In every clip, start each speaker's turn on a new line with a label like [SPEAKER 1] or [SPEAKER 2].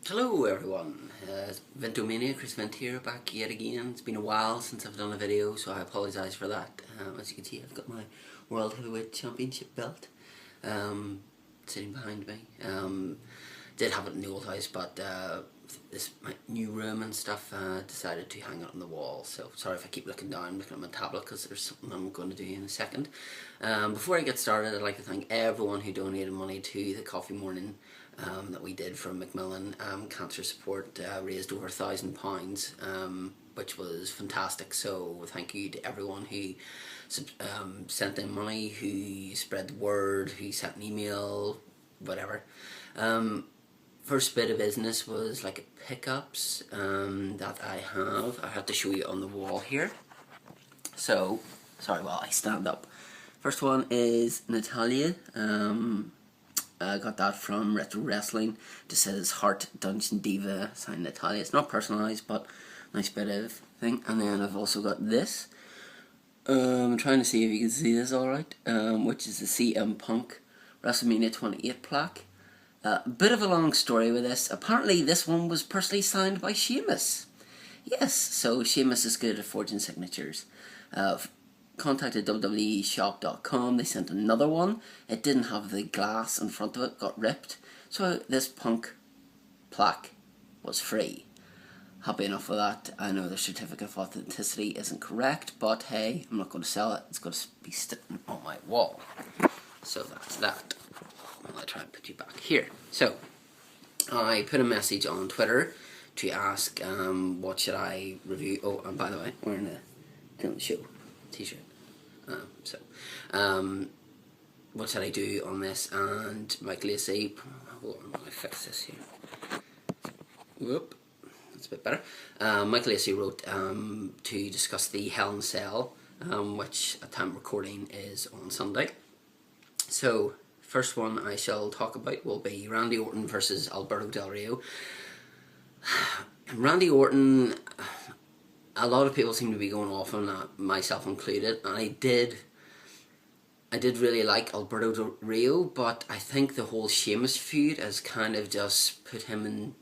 [SPEAKER 1] Hello everyone, Ventomania, Chris Vent here, back yet again. It's been a while since I've done a video, so I apologise for that. As you can see, I've got my World Heavyweight Championship belt sitting behind me. Did have it in the old house, but this my new room and stuff decided to hang it on the wall. So sorry if I keep looking down, looking at my tablet, because there's something I'm going to do in a second. Before I get started, I'd like to thank everyone who donated money to the coffee morning that we did from Macmillan Cancer Support. Raised over £1,000, which was fantastic. So thank you to everyone who sent in money, who spread the word, who sent an email, whatever. First bit of business was like pickups that I have. I have to show you on the wall here. So, sorry while I stand up. First one is Natalia. I got that from Retro Wrestling. Just says Heart Dungeon Diva, signed Natalia. It's not personalised, but nice bit of thing. And then I've also got this. I'm trying to see if you can see this alright. Which is the CM Punk WrestleMania 28 plaque. A bit of a long story with this. Apparently this one was personally signed by Sheamus. Yes, so Sheamus is good at forging signatures. Contacted WWEshop.com, they sent another one. It didn't have the glass in front of it, got ripped. So this Punk plaque was free. Happy enough with that. I know the certificate of authenticity isn't correct, but hey, I'm not going to sell it. It's going to be sitting on my wall. So that's that. I'll try and put you back here. So, I put a message on Twitter to ask what should I review. Oh, and by the way, wearing a Dylan Show t-shirt. What should I do on this? And Mike Lacey, hold on, let me fix this here. Whoop, that's a bit better. Mike Lacey wrote to discuss the Hell in a Cell, which at time of recording is on Sunday. So, first one I shall talk about will be Randy Orton versus Alberto Del Rio. Randy Orton, a lot of people seem to be going off on that, myself included, and I did really like Alberto Del Rio, but I think the whole Sheamus feud has kind of just put him in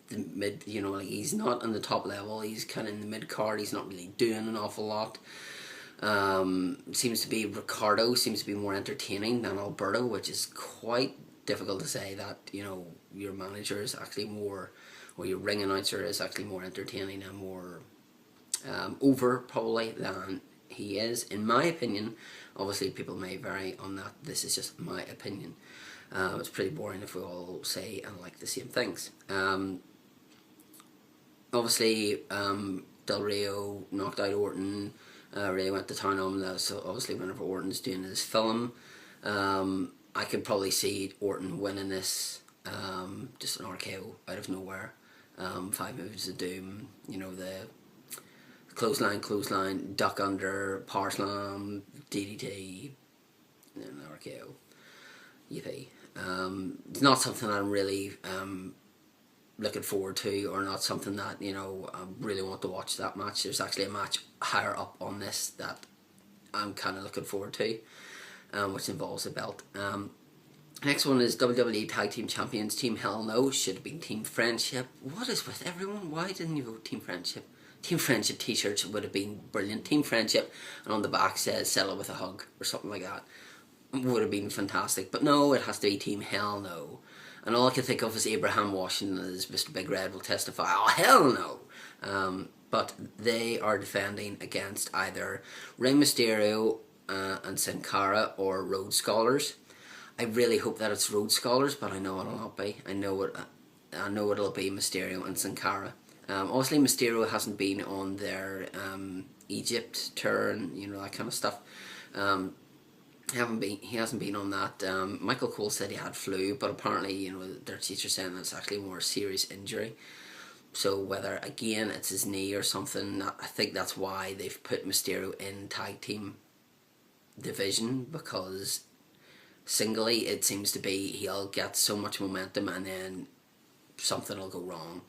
[SPEAKER 1] the mid, like he's not on the top level, he's kind of in the mid card, he's not really doing an awful lot. Seems to be Ricardo seems to be more entertaining than Alberto, which is quite difficult to say that your manager is actually more, or your ring announcer is actually more entertaining and more over probably than he is, in my opinion. Obviously people may vary on that. This is just my opinion. It's pretty boring if we all say and like the same things. Obviously Del Rio knocked out Orton. Really went to town on that. So obviously whenever Orton's doing his film, I could probably see Orton winning this, just an RKO out of nowhere. 5 moves of doom, the clothesline, duck under, power slam, DDT, and then RKO. Yippee. It's not something I'm really looking forward to, or not something that I really want to watch that match. There's actually a match higher up on this that I'm kind of looking forward to, which involves a belt. Next one is WWE Tag Team Champions. Team Hell No should have been Team Friendship. What is with everyone? Why didn't you vote Team Friendship? Team Friendship t-shirts would have been brilliant. Team Friendship, and on the back says "Settle with a hug" or something like that. Would have been fantastic. But no, it has to be Team Hell No. And all I can think of is Abraham Washington as Mr. Big Red will testify, oh hell no! But they are defending against either Rey Mysterio and Sin Cara or Rhodes Scholars. I really hope that it's Rhodes Scholars, but I know it'll not be. I know it'll be Mysterio and Sin Cara. Obviously Mysterio hasn't been on their Egypt tour and that kind of stuff. He hasn't been on that. Michael Cole said he had flu, but apparently their teacher saying that's actually more serious injury. So whether again it's his knee or something, I think that's why they've put Mysterio in tag team division, because singly it seems to be he'll get so much momentum and then something will go wrong.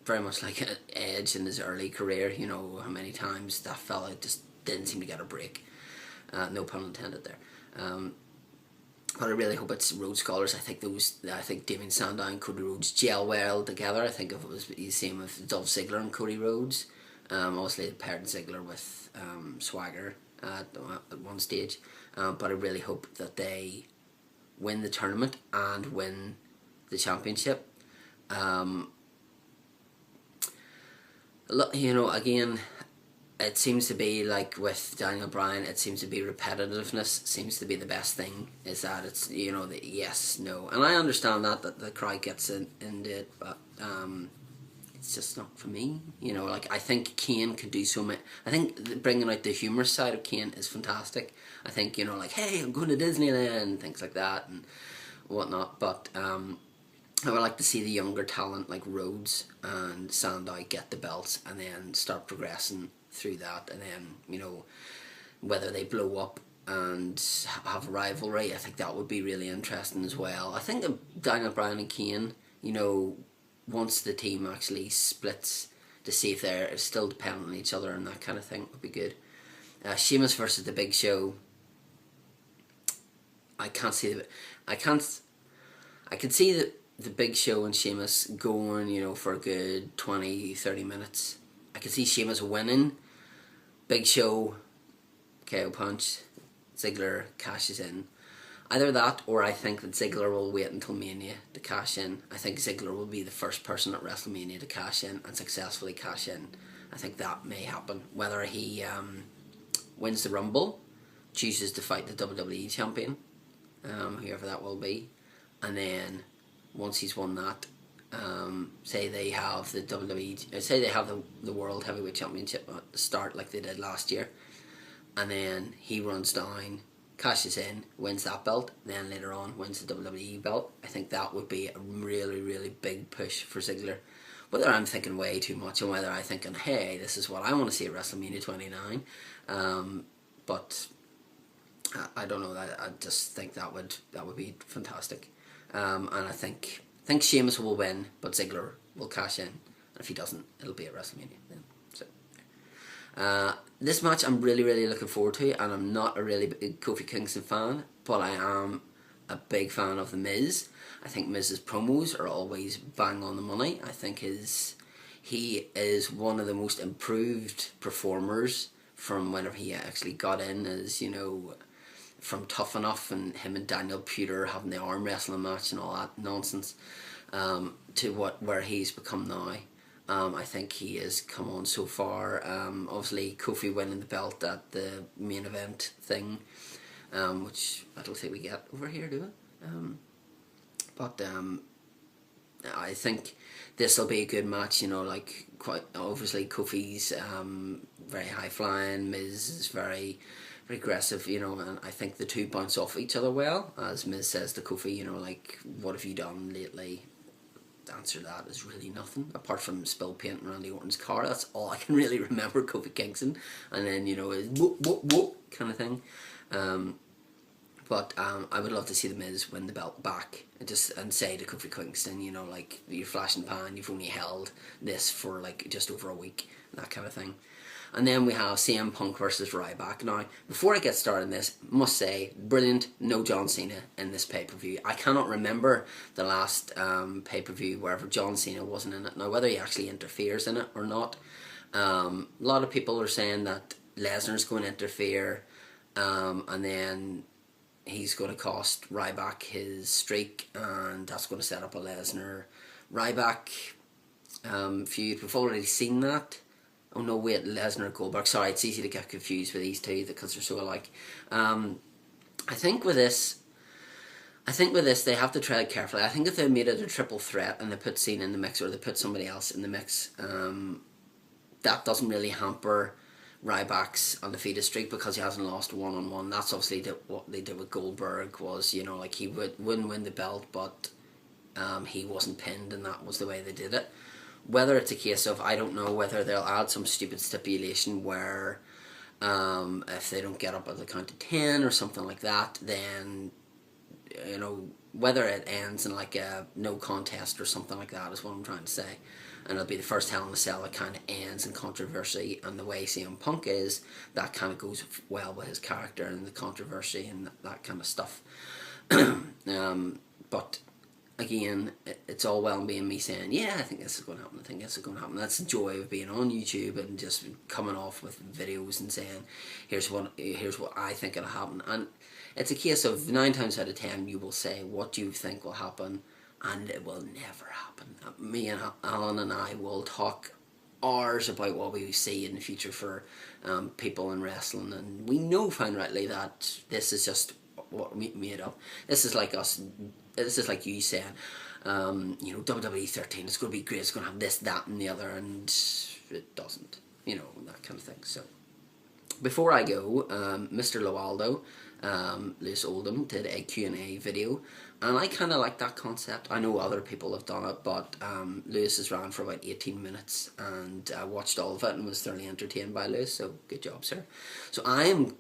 [SPEAKER 1] Very much like Edge in his early career, how many times that fella just didn't seem to get a break. No pun intended there. but I really hope it's Rhodes Scholars. I think Damien Sandow and Cody Rhodes gel well together. I think if it was the same with Dolph Ziggler and Cody Rhodes, obviously they paired Ziggler with Swagger at one stage, but I really hope that they win the tournament and win the championship. Again, it seems to be like with Daniel Bryan, it seems to be repetitiveness seems to be the best thing, is that it's, the yes, no. And I understand that the crowd gets into it, but it's just not for me. I think Kane could do so much. I think bringing out the humorous side of Kane is fantastic. I think, hey, I'm going to Disneyland, and things like that and whatnot, but I would like to see the younger talent like Rhodes and Sandow get the belts and then start progressing through that, and then whether they blow up and have a rivalry. I think that would be really interesting as well. I think that Daniel Bryan and Kane, once the team actually splits, to see if they're still dependent on each other and that kind of thing, would be good. Sheamus versus the Big Show. I can see the Big Show and Sheamus going, for a good 20-30 minutes. I could see Sheamus winning. Big Show, KO punch, Ziggler cashes in. Either that, or I think that Ziggler will wait until Mania to cash in. I think Ziggler will be the first person at WrestleMania to cash in and successfully cash in. I think that may happen. Whether he wins the Rumble, chooses to fight the WWE champion, whoever that will be, and then once he's won that, say they have the WWE, say they have the World Heavyweight Championship at the start like they did last year, and then he runs down, cashes in, wins that belt, then later on wins the WWE belt. I think that would be a really, really big push for Ziggler. Whether I'm thinking way too much, or whether I'm thinking, hey, this is what I want to see at WrestleMania 29, but I don't know. I just think that would be fantastic. And I think Sheamus will win, but Ziggler will cash in. And if he doesn't, it'll be at WrestleMania then. So, this match I'm really, really looking forward to, and I'm not a really big Kofi Kingston fan, but I am a big fan of The Miz. I think Miz's promos are always bang on the money. I think he is one of the most improved performers from whenever he actually got in, as from Tough Enough and him and Daniel Puder having the arm wrestling match and all that nonsense, to where he's become now. I think he has come on so far. Obviously Kofi winning the belt at the main event thing, which I don't think we get over here, do we? But I think this will be a good match. Quite obviously Kofi's very high flying, Miz is very aggressive, and I think the two bounce off each other well. As Miz says to Kofi, what have you done lately? The answer to that is really nothing, apart from spill paint in Randy Orton's car. That's all I can really remember Kofi Kingston. And then, is whoop, whoop, whoop kind of thing. But I would love to see The Miz win the belt back and say to Kofi Kingston, you're flash and pan, you've only held this for just over a week, that kind of thing. And then we have CM Punk versus Ryback. Now, before I get started on this, must say, brilliant, no John Cena in this pay-per-view. I cannot remember the last pay-per-view wherever John Cena wasn't in it. Now, whether he actually interferes in it or not, a lot of people are saying that Lesnar's going to interfere, and then he's going to cost Ryback his streak, and that's going to set up a Lesnar-Ryback feud. We've already seen that. Oh no, wait, Lesnar Goldberg. Sorry, it's easy to get confused with these two because they're so alike. I think with this they have to tread carefully. I think if they made it a triple threat and they put Cena in the mix, or they put somebody else in the mix, that doesn't really hamper Ryback's undefeated streak because he hasn't lost one-on-one. That's obviously what they did with Goldberg, was, he wouldn't win the belt, but he wasn't pinned, and that was the way they did it. Whether it's a case of, I don't know, whether they'll add some stupid stipulation where if they don't get up at the count of 10 or something like that, then, whether it ends in a no contest or something like that is what I'm trying to say. And it'll be the first Hell in a Cell that kind of ends in controversy, and the way CM Punk is, that kind of goes well with his character and the controversy and that kind of stuff. But again, it's all well and being me saying, yeah, I think this is going to happen, I think this is going to happen. That's the joy of being on YouTube and just coming off with videos and saying, here's what I think it'll happen. And it's a case of 9 times out of 10 you will say what you think will happen, and it will never happen. Me and Alan and I will talk hours about what we see in the future for people in wrestling, and we know fine rightly that this is just what we made up. This is like us. This is like you saying, WWE 13, it's going to be great, it's going to have this, that and the other, and it doesn't. That kind of thing. So, before I go, Mr. Lowaldo, Lewis Oldham, did a Q&A video, and I kind of like that concept. I know other people have done it, but Lewis has ran for about 18 minutes, and I watched all of it and was thoroughly entertained by Lewis, so good job, sir. So I am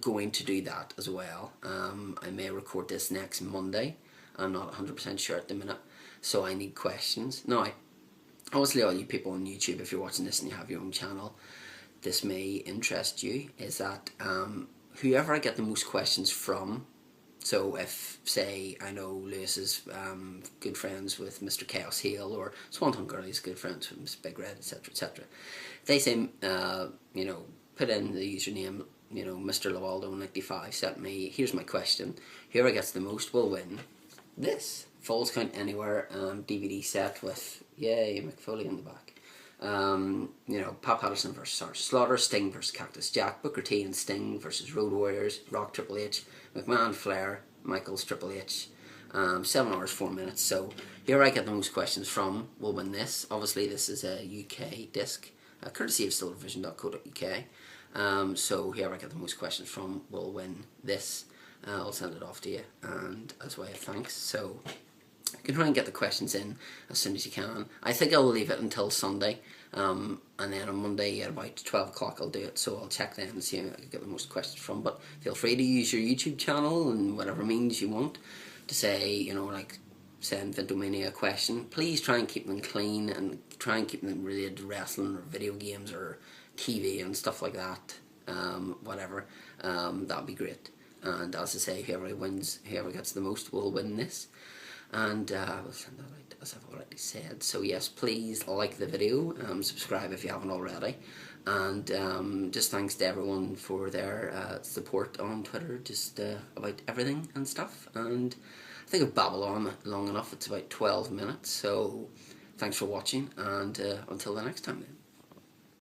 [SPEAKER 1] going to do that as well. I may record this next Monday. I'm not 100% sure at the minute, so I need questions. Now, obviously all you people on YouTube, if you're watching this and you have your own channel, this may interest you, is that whoever I get the most questions from, so if, say, I know Lewis is good friends with Mr. Chaos Heel, or Swanton Girlie's good friends with Mr. Big Red, etc, etc, they say, put in the username, Mr. Lowaldo95, sent me, here's my question, whoever gets the most will win this Falls Count Anywhere DVD set with, yay, Mick Foley in the back. Pat Patterson versus Sergeant Slaughter, Sting versus Cactus Jack, Booker T and Sting versus Road Warriors, Rock Triple H, McMahon Flair, Michaels Triple H, 7 hours 4 minutes. So here I get the most questions from will win this. Obviously this is a UK disc, courtesy of stillvision.co.uk. So whoever I get the most questions from will win this. I'll send it off to you, and as a way of thanks. So you can try and get the questions in as soon as you can. I think I'll leave it until Sunday, and then on Monday at about 12 o'clock I'll do it, so I'll check then and see who I can get the most questions from. But feel free to use your YouTube channel and whatever means you want to say, like send Vintomania a question. Please try and keep them clean, and try and keep them related to wrestling or video games or TV and stuff like that. Whatever, that would be great. And as I say, whoever gets the most will win this. And I will send that out, as I've already said. So yes, please like the video, subscribe if you haven't already, and just thanks to everyone for their support on Twitter, just about everything and stuff. And I think I've babbled on long enough. It's about 12 minutes, so thanks for watching, and until the next time then.